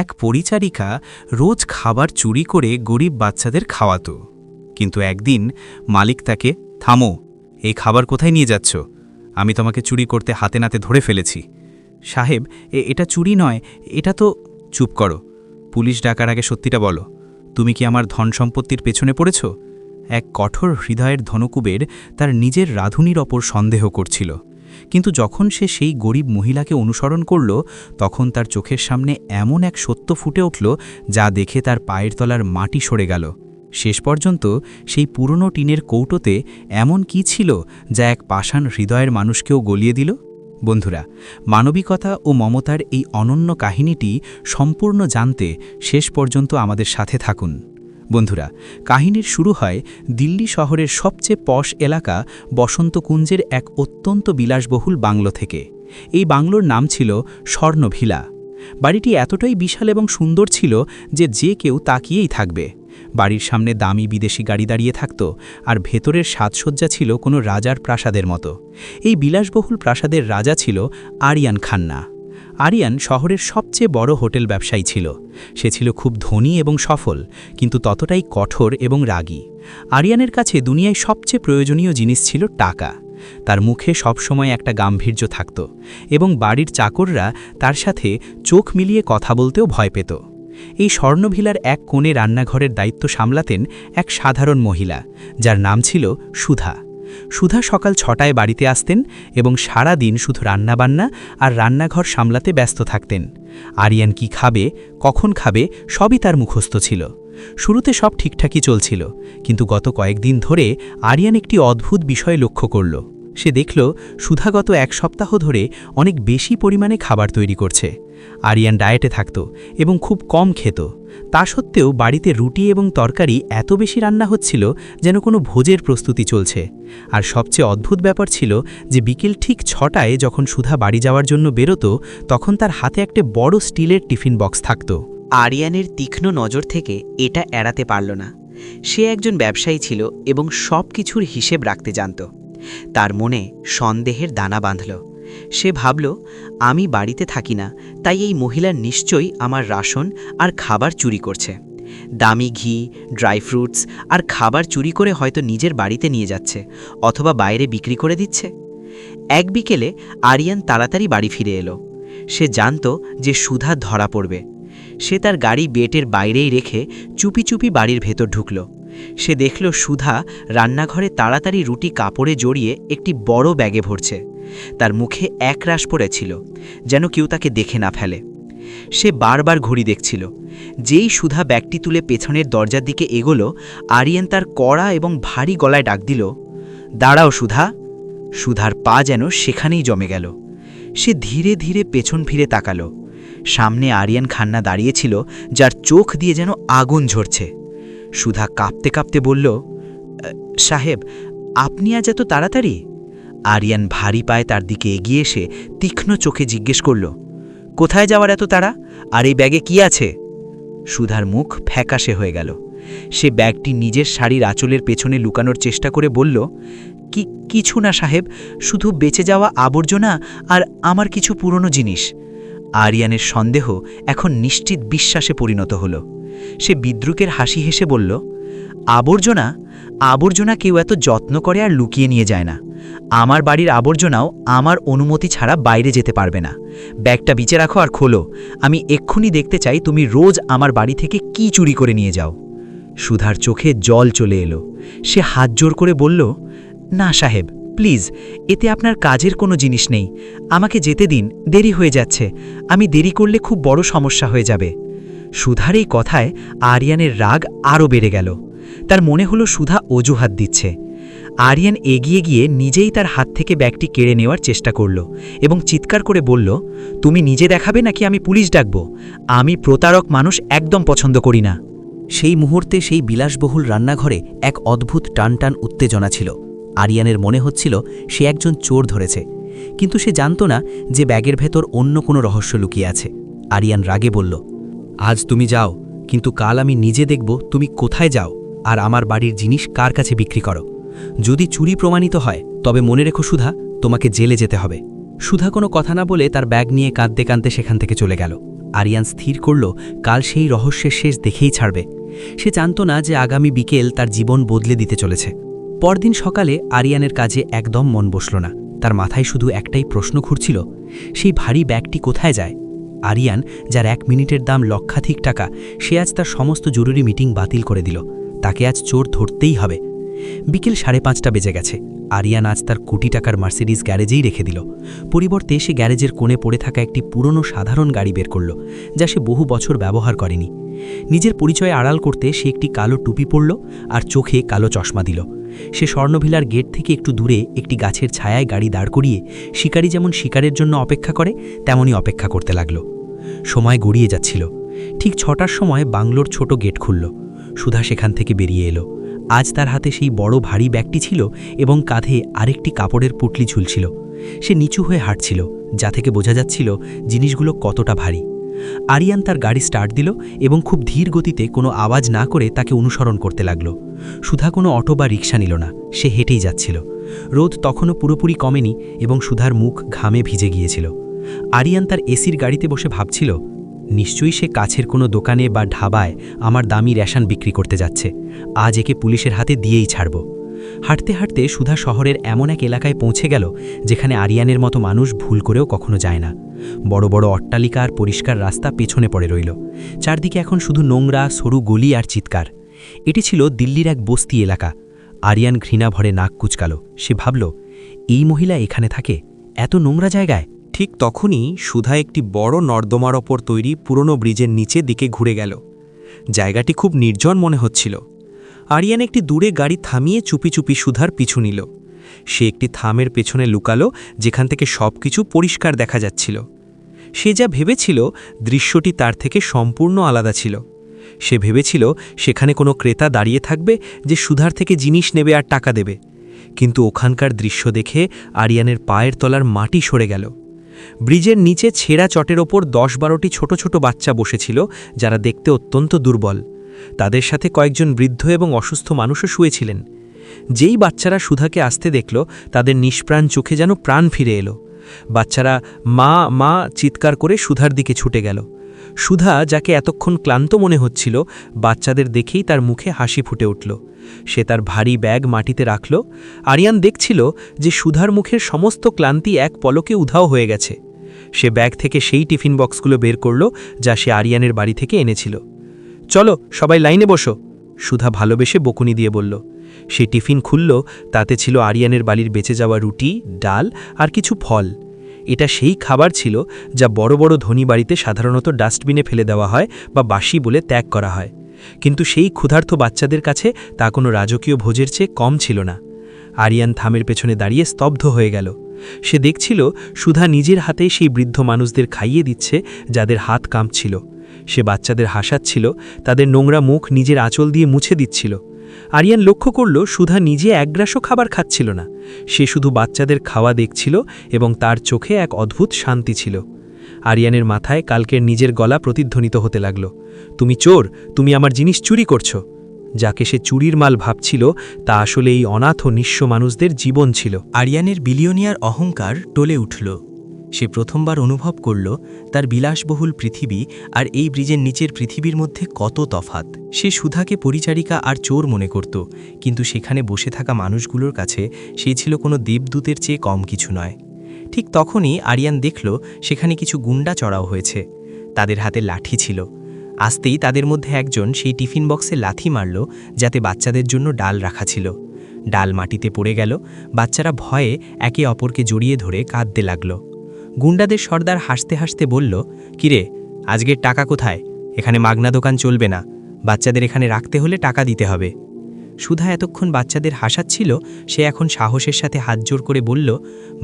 এক পরিচারিকা রোজ খাবার চুরি করে গরিব বাচ্চাদের খাওয়াতো। কিন্তু একদিন মালিক তাকে, থামো, এই খাবার কোথায় নিয়ে যাচ্ছ? আমি তোমাকে চুরি করতে হাতে নাতে ধরে ফেলেছি। সাহেব, এটা চুরি নয়, এটা তো। চুপ করো, পুলিশ ডাকার আগে সত্যিটা বলো, তুমি কি আমার ধন সম্পত্তির পেছনে পড়েছ? এক কঠোর হৃদয়ের ধনকুবের তার নিজের রাঁধুনির ওপর সন্দেহ করছিল, কিন্তু যখন সে সেই গরিব মহিলাকে অনুসরণ করল, তখন তার চোখের সামনে এমন এক সত্য ফুটে উঠল যা দেখে তার পায়ের তলার মাটি সরে গেল। শেষ পর্যন্ত সেই পুরনো টিনের কৌটোতে এমন কি ছিল যা এক পাষাণ হৃদয়ের মানুষকেও গলিয়ে দিল? বন্ধুরা, মানবিকতা ও মমতার এই অনন্য কাহিনীটি সম্পূর্ণ জানতে শেষ পর্যন্ত আমাদের সাথে থাকুন। বন্ধুরা, কাহিনীর শুরু হয় দিল্লি শহরের সবচেয়ে পশ এলাকা বসন্তকুঞ্জের এক অত্যন্ত বিলাসবহুল বাংলো থেকে। এই বাংলোর নাম ছিল স্বর্ণভিলা। বাড়িটি এতটাই বিশাল এবং সুন্দর ছিল যে কেউ তাকিয়েই থাকবে। বাড়ির সামনে দামি বিদেশি গাড়ি দাঁড়িয়ে থাকত, আর ভেতরের সাজসজ্জা ছিল কোনো রাজার প্রাসাদের মতো। এই বিলাসবহুল প্রাসাদের রাজা ছিল আরিয়ান খান্না। আরিয়ান শহরের সবচেয়ে বড় হোটেল ব্যবসায়ী ছিল। সে ছিল খুব ধনী এবং সফল, কিন্তু ততটাই কঠোর এবং রাগী। আরিয়ানের কাছে দুনিয়ায় সবচেয়ে প্রয়োজনীয় জিনিস ছিল টাকা। তার মুখে সবসময় একটা গাম্ভীর্য থাকত, এবং বাড়ির চাকররা তার সাথে চোখ মিলিয়ে কথা বলতেও ভয় পেত। এই স্বর্ণভিলার এক কোণে রান্নাঘরের দায়িত্ব সামলাতেন এক সাধারণ মহিলা, যার নাম ছিল সুধা। সুধা সকাল 6টায় বাড়িতে আসতেন এবং সারা দিন শুধু রান্নাবান্না আর রান্নাঘর সামলাতে ব্যস্ত থাকতেন। আরিয়ান কি খাবে, কখন খাবে, সবই তার মুখস্থ ছিল। শুরুতে সব ঠিকঠাকই চলছিল, কিন্তু গত কয়েকদিন ধরে আরিয়ান একটি অদ্ভুত বিষয় লক্ষ্য করল। সে দেখল সুধা গত এক সপ্তাহ ধরে অনেক বেশি পরিমাণে খাবার তৈরি করছে। আরিয়ান ডায়েটে থাকত এবং খুব কম খেত। তা সত্ত্বেও বাড়িতে রুটি এবং তরকারি এত বেশি রান্না হচ্ছিল যেন কোনো ভোজের প্রস্তুতি চলছে। আর সবচেয়ে অদ্ভুত ব্যাপার ছিল যে বিকেল ঠিক 6টায় যখন সুধা বাড়ি যাওয়ার জন্য বেরোতো, তখন তার হাতে একটা বড় স্টিলের টিফিন বক্স থাকত। আরিয়ানের তীক্ষ্ণ নজর থেকে এটা এড়াতে পারল না। সে একজন ব্যবসায়ী ছিল এবং সব কিছুর হিসেব রাখতে জানত। তার মনে সন্দেহের দানা বাঁধল। সে ভাবল, আমি বাড়িতে থাকি না, তাই এই মহিলা নিশ্চয়ই আমার রাশন আর খাবার চুরি করছে। দামি ঘি, ড্রাই ফ্রুটস আর খাবার চুরি করে হয়তো নিজের বাড়িতে নিয়ে যাচ্ছে, অথবা বাইরে বিক্রি করে দিচ্ছে। এক বিকেলে আরিয়ান তাড়াতাড়ি বাড়ি ফিরে এলো। সে জানত যে সুধা ধরা পড়বে। সে তার গাড়ি গেটের বাইরেই রেখে চুপি চুপি বাড়ির ভেতর ঢুকল। সে দেখল সুধা রান্নাঘরে তাড়াতাড়ি রুটি কাপড়ে জড়িয়ে একটি বড় ব্যাগে ভরছে। তার মুখে একরাশ পড়েছিল, যেন কেউ তাকে দেখে না ফেলে। সে বারবার ঘড়ি দেখছিল। যেই সুধা ব্যাগটি তুলে পেছনের দরজার দিকে এগোলো, আরিয়ান তার কড়া এবং ভারী গলায় ডাক দিল, দাঁড়াও সুধা। সুধার পা যেন সেখানেই জমে গেল। সে ধীরে ধীরে পেছন ফিরে তাকালো। সামনে আরিয়ান খান্না দাঁড়িয়েছিল, যার চোখ দিয়ে যেন আগুন ঝরছে। সুধা কাঁপতে কাঁপতে বলল, সাহেব, আপনি আজ এত তাড়াতাড়ি? আরিয়ান ভারী পায়ে তার দিকে এগিয়ে এসে তীক্ষ্ণ চোখে জিজ্ঞেস করল, কোথায় যাওয়ার এত তাড়া, আর এই ব্যাগে কি আছে? সুধার মুখ ফ্যাকাশে হয়ে গেল। সে ব্যাগটি নিজের শাড়ির আঁচলের পেছনে লুকানোর চেষ্টা করে বলল, কিছু না সাহেব, শুধু বেঁচে যাওয়া আবর্জনা আর আমার কিছু পুরনো জিনিস। আরিয়ানের সন্দেহ এখন নিশ্চিত বিশ্বাসে পরিণত হল। সে বিদ্রুকের হাসি হেসে বলল, আবর্জনা? আবর্জনা কেউ এত যত্ন করে আর লুকিয়ে নিয়ে যায় না। আমার বাড়ির আবর্জনাও আমার অনুমতি ছাড়া বাইরে যেতে পারবে না। ব্যাগটা বিচে রাখো আর খোলো। আমি এক্ষুনি দেখতে চাই তুমি রোজ আমার বাড়ি থেকে কি চুরি করে নিয়ে যাও। সুধার চোখে জল চলে এলো। সে হাত জোর করে বলল, না সাহেব, প্লিজ, এতে আপনার কাজের কোনো জিনিস নেই। আমাকে যেতে দিন, দেরি হয়ে যাচ্ছে। আমি দেরি করলে খুব বড় সমস্যা হয়ে যাবে। সুধার এই কথায় আরিয়ানের রাগ আরও বেড়ে গেল। তার মনে হলো সুধা অজুহাত দিচ্ছে। আরিয়ান এগিয়ে গিয়ে নিজেই তার হাত থেকে ব্যাগটি কেড়ে নেওয়ার চেষ্টা করল এবং চিৎকার করে বলল, তুমি নিজে দেখাবে নাকি আমি পুলিশ ডাকব? আমি প্রতারক মানুষ একদম পছন্দ করি না। সেই মুহূর্তে সেই বিলাসবহুল রান্নাঘরে এক অদ্ভুত টানটান উত্তেজনা ছিল। আরিয়ানের মনে হচ্ছিল সে একজন চোর ধরেছে, কিন্তু সে জানত না যে ব্যাগের ভেতর অন্য কোনো রহস্য লুকিয়ে আছে। আরিয়ান রাগে বলল, আজ তুমি যাও, কিন্তু কাল আমি নিজে দেখব তুমি কোথায় যাও আর আমার বাড়ির জিনিস কার কাছে বিক্রি করো। যদি চুরি প্রমাণিত হয় তবে মনে রেখো সুধা, তোমাকে জেলে যেতে হবে। সুধা কোনো কথা না বলে তার ব্যাগ নিয়ে কাঁদতে কাঁদতে সেখান থেকে চলে গেল। আরিয়ান স্থির করল কাল সেই রহস্যের শেষ দেখেই ছাড়বে। সে জানত না যে আগামী বিকেল তার জীবন বদলে দিতে চলেছে। পরদিন সকালে আরিয়ানের কাজে একদম মন বসল না। তার মাথায় শুধু একটাই প্রশ্ন ঘুরছিল, সেই ভারী ব্যাগটি কোথায় যায়? আরিয়ান, যার 1 মিনিটের দাম লক্ষাধিক টাকা, সে আজ তার সমস্ত জরুরি মিটিং বাতিল করে দিল। তাকে আজ চোর ধরতেই হবে। বিকেল 5:30 বেজে গেছে। আরিয়ান আজ তার কোটি টাকার মার্সিডিজ গ্যারেজেই রেখে দিল। পরিবর্তে সে গ্যারেজের কোণে পড়ে থাকা একটি পুরনো সাধারণ গাড়ি বের করল, যা সে বহু বছর ব্যবহার করেনি। নিজের পরিচয় আড়াল করতে সে একটি কালো টুপি পরল আর চোখে কালো চশমা দিল। সে স্বর্ণভিলার গেট থেকে একটু দূরে একটি গাছের ছায়ায় গাড়ি দাঁড় করিয়ে শিকারী যেমন শিকারের জন্য অপেক্ষা করে তেমনই অপেক্ষা করতে লাগল। সময় গড়িয়ে যাচ্ছিল। ঠিক 6টার সময় বাংলোর ছোট গেট খুলল। সুধা সেখান থেকে বেরিয়ে এলো। আজ তার হাতে সেই বড় ভারী ব্যাগটি ছিল এবং কাঁধে আরেকটি কাপড়ের পুটলি ঝুলছিল। সে নিচু হয়ে হাঁটছিল, যা থেকে বোঝা যাচ্ছিল জিনিসগুলো কতটা ভারী। আরিয়ান তার গাড়ি স্টার্ট দিল এবং খুব ধীর গতিতে কোনো আওয়াজ না করে তাকে অনুসরণ করতে লাগল। সুধা কোনো অটো বা রিক্সা নিল না, সে হেঁটেই যাচ্ছিল। রোদ তখনও পুরোপুরি কমেনি এবং সুধার মুখ ঘামে ভিজে গিয়েছিল। আরিয়ান তার এসির গাড়িতে বসে ভাবছিল, নিশ্চয়ই সে কাছের কোনো দোকানে বা ঢাবায় আমার দামি রেশন বিক্রি করতে যাচ্ছে। আজ একে পুলিশের হাতে দিয়েই ছাড়ব। হাঁটতে হাঁটতে সুধা শহরের এমন এক এলাকায় পৌঁছে গেল যেখানে আরিয়ানের মতো মানুষ ভুল করেও কখনো যায় না। বড় বড় অট্টালিকা আর পরিষ্কার রাস্তা পেছনে পড়ে রইল। চারদিকে এখন শুধু নোংরা, সরু গলি আর চিৎকার। এটি ছিল দিল্লির এক বস্তি এলাকা। আরিয়ান ঘৃণা ভরে নাক কুচকাল। সে ভাবল, এই মহিলা এখানে থাকে, এত নোংরা জায়গায়? ঠিক তখনই সুধা একটি বড় নর্দমার ওপর তৈরি পুরনো ব্রিজের নিচে দিকে ঘুরে গেল। জায়গাটি খুব নির্জন মনে হচ্ছিল। আরিয়ান একটি দূরে গাড়ি থামিয়ে চুপি চুপি সুধার পিছু নিল। সে একটি থামের পেছনে লুকালো, যেখান থেকে সবকিছু পরিষ্কার দেখা যাচ্ছিল। সে যা ভেবেছিল দৃশ্যটি তার থেকে সম্পূর্ণ আলাদা ছিল। সে ভেবেছিল সেখানে কোনো ক্রেতা দাঁড়িয়ে থাকবে যে সুধার থেকে জিনিস নেবে আর টাকা দেবে। কিন্তু ওখানকার দৃশ্য দেখে আরিয়ানের পায়ের তলার মাটি সরে গেল। ব্রিজের নিচে ছেঁড়া চটের ওপর 10-12টি ছোট ছোট বাচ্চা বসেছিল, যারা দেখতে অত্যন্ত দুর্বল। তাদের সাথে কয়েকজন বৃদ্ধ এবং অসুস্থ মানুষও শুয়েছিলেন। যেই বাচ্চারা সুধাকে আসতে দেখল, তাদের নিষ্প্রাণ চোখে যেন প্রাণ ফিরে এলো। বাচ্চারা মা মা চিৎকার করে সুধার দিকে ছুটে গেল। সুধা, যাকে এতক্ষণ ক্লান্ত মনে হচ্ছিল, বাচ্চাদের দেখেই তার মুখে হাসি ফুটে উঠল। সে তার ভারী ব্যাগ মাটিতে রাখল। আরিয়ান দেখছিল যে সুধার মুখের সমস্ত ক্লান্তি এক পলকে উধাও হয়ে গেছে। সে ব্যাগ থেকে সেই টিফিন বক্সগুলো বের করল যা সে আরিয়ানের বাড়ি থেকে এনেছিল। চলো সবাই লাইনে বসো, সুধা ভালোবেসে বকুনি দিয়ে বলল। সে টিফিন খুলল। তাতে ছিল আরিয়ানের বাড়ির বেঁচে যাওয়া রুটি, ডাল আর কিছু ফল। এটা সেই খাবার ছিল যা বড় বড় ধনী বাড়িতে সাধারণত ডাস্টবিনে ফেলে দেওয়া হয় বা বাসি বলে ত্যাগ করা হয়। কিন্তু সেই ক্ষুধার্ত বাচ্চাদের কাছে তা কোনো রাজকীয় ভোজের চেয়ে কম ছিল না। আরিয়ান থামের পেছনে দাঁড়িয়ে স্তব্ধ হয়ে গেল। সে দেখছিল সুধা নিজের হাতেই সেই বৃদ্ধ মানুষদের খাইয়ে দিচ্ছে, যাদের হাত কাঁপছিল। সে বাচ্চাদের হাসাচ্ছিল, তাদের নোংরা মুখ নিজের আঁচল দিয়ে মুছে দিচ্ছিল। আরিয়ান লক্ষ্য করল সুধা নিজে একগ্রাসও খাবার খাচ্ছিল না। সে শুধু বাচ্চাদের খাওয়া দেখছিল এবং তার চোখে এক অদ্ভুত শান্তি ছিল। আরিয়ানের মাথায় কালকের নিজের গলা প্রতিধ্বনিত হতে লাগল, তুমি চোর, তুমি আমার জিনিস চুরি করছো। যাকে সে চুরির মাল ভাবছিল তা আসলে এই অনাথ ও নিঃস্ব মানুষদের জীবন ছিল। আরিয়ানের বিলিয়নিয়ার অহংকার টলে উঠল। সে প্রথমবার অনুভব করল তার বিলাসবহুল পৃথিবী আর এই ব্রিজের নিচের পৃথিবীর মধ্যে কত তফাত। সে সুধাকে পরিচারিকা আর চোর মনে করত, কিন্তু সেখানে বসে থাকা মানুষগুলোর কাছে সে ছিল কোনো দেবদূতের চেয়ে কম কিছু নয়। ঠিক তখনই আরিয়ান দেখল সেখানে কিছু গুন্ডা চড়াও হয়েছে। তাদের হাতে লাঠি ছিল। আসতেই তাদের মধ্যে একজন সেই টিফিন বক্সে লাথি মারল, যাতে বাচ্চাদের জন্য ডাল রাখা ছিল। ডাল মাটিতে পড়ে গেল। বাচ্চারা ভয়ে একে অপরকে জড়িয়ে ধরে কাঁদতে লাগল। গুন্ডাদের সর্দার হাসতে হাসতে বলল, কিরে, আজকের টাকা কোথায়? এখানে মাগনা দোকান চলবে না। বাচ্চাদের এখানে রাখতে হলে টাকা দিতে হবে। সুধা এতক্ষণ বাচ্চাদের হাসাচ্ছিল। সে এখন সাহসের সাথে হাত জোর করে বলল,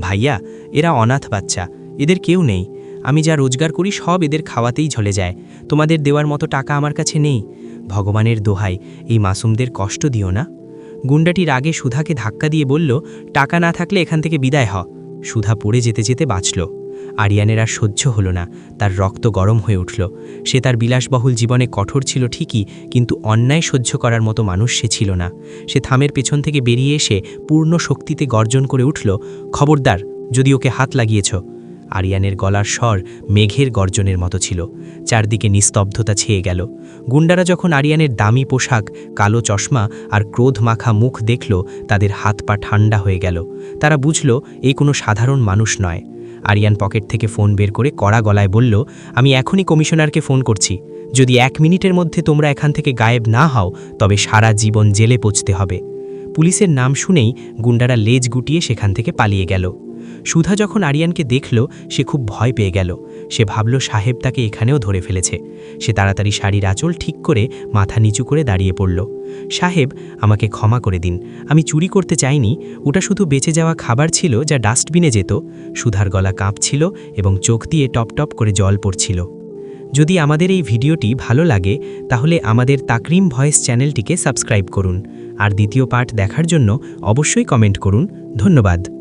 ভাইয়া, এরা অনাথ বাচ্চা, এদের কেউ নেই। আমি যা রোজগার করি সব এদের খাওয়াতেই ঝলে যায়। তোমাদের দেওয়ার মতো টাকা আমার কাছে নেই। ভগবানের দোহাই, এই মাসুমদের কষ্ট দিও না। গুন্ডাটি রাগে সুধাকে ধাক্কা দিয়ে বলল, টাকা না থাকলে এখান থেকে বিদায় হ। সুধা পড়ে যেতে যেতে বাঁচল। আরিয়ানের আর সহ্য হলো না। তার রক্ত গরম হয়ে উঠল। সে তার বিলাসবহুল জীবনে কঠোর ছিল ঠিকই, কিন্তু অন্যায় সহ্য করার মতো মানুষ সে ছিল না। সে থামের পেছন থেকে বেরিয়ে এসে পূর্ণ শক্তিতে গর্জন করে উঠল, খবরদার, যদি ওকে হাত লাগিয়েছ। আরিয়ানের গলার স্বর মেঘের গর্জনের মতো ছিল। চারদিকে নিস্তব্ধতা ছেয়ে গেল। গুন্ডারা যখন আরিয়ানের দামি পোশাক, কালো চশমা আর ক্রোধ মাখা মুখ দেখল, তাদের হাত পা ঠান্ডা হয়ে গেল। তারা বুঝল এই কোনো সাধারণ মানুষ নয়। আরিয়ান পকেট থেকে ফোন বের করে কড়া গলায় বলল, আমি এখনই কমিশনারকে ফোন করছি। যদি 1 মিনিটের মধ্যে তোমরা এখান থেকে গায়েব না হও, তবে সারা জীবন জেলে পচতে হবে। পুলিশের নাম শুনেই গুন্ডারা লেজ গুটিয়ে সেখান থেকে পালিয়ে গেল। সুধা যখন আরিয়ানকে দেখল, সে খুব ভয় পেয়ে গেল। সে ভাবল সাহেব তাকে এখানেও ধরে ফেলেছে। সে তাড়াতাড়ি শাড়ির আঁচল ঠিক করে মাথা নিচু করে দাঁড়িয়ে পড়ল। সাহেব, আমাকে ক্ষমা করে দিন। আমি চুরি করতে চাইনি। ওটা শুধু বেঁচে যাওয়া খাবার ছিল যা ডাস্টবিনে যেত। সুধার গলা কাঁপছিল এবং চোখ দিয়ে টপ টপ করে জল পড়ছিল। যদি আমাদের এই ভিডিওটি ভালো লাগে, তাহলে আমাদের তাকরিম ভয়েস চ্যানেলটিকে সাবস্ক্রাইব করুন। আর দ্বিতীয় পার্ট দেখার জন্য অবশ্যই কমেন্ট করুন। ধন্যবাদ।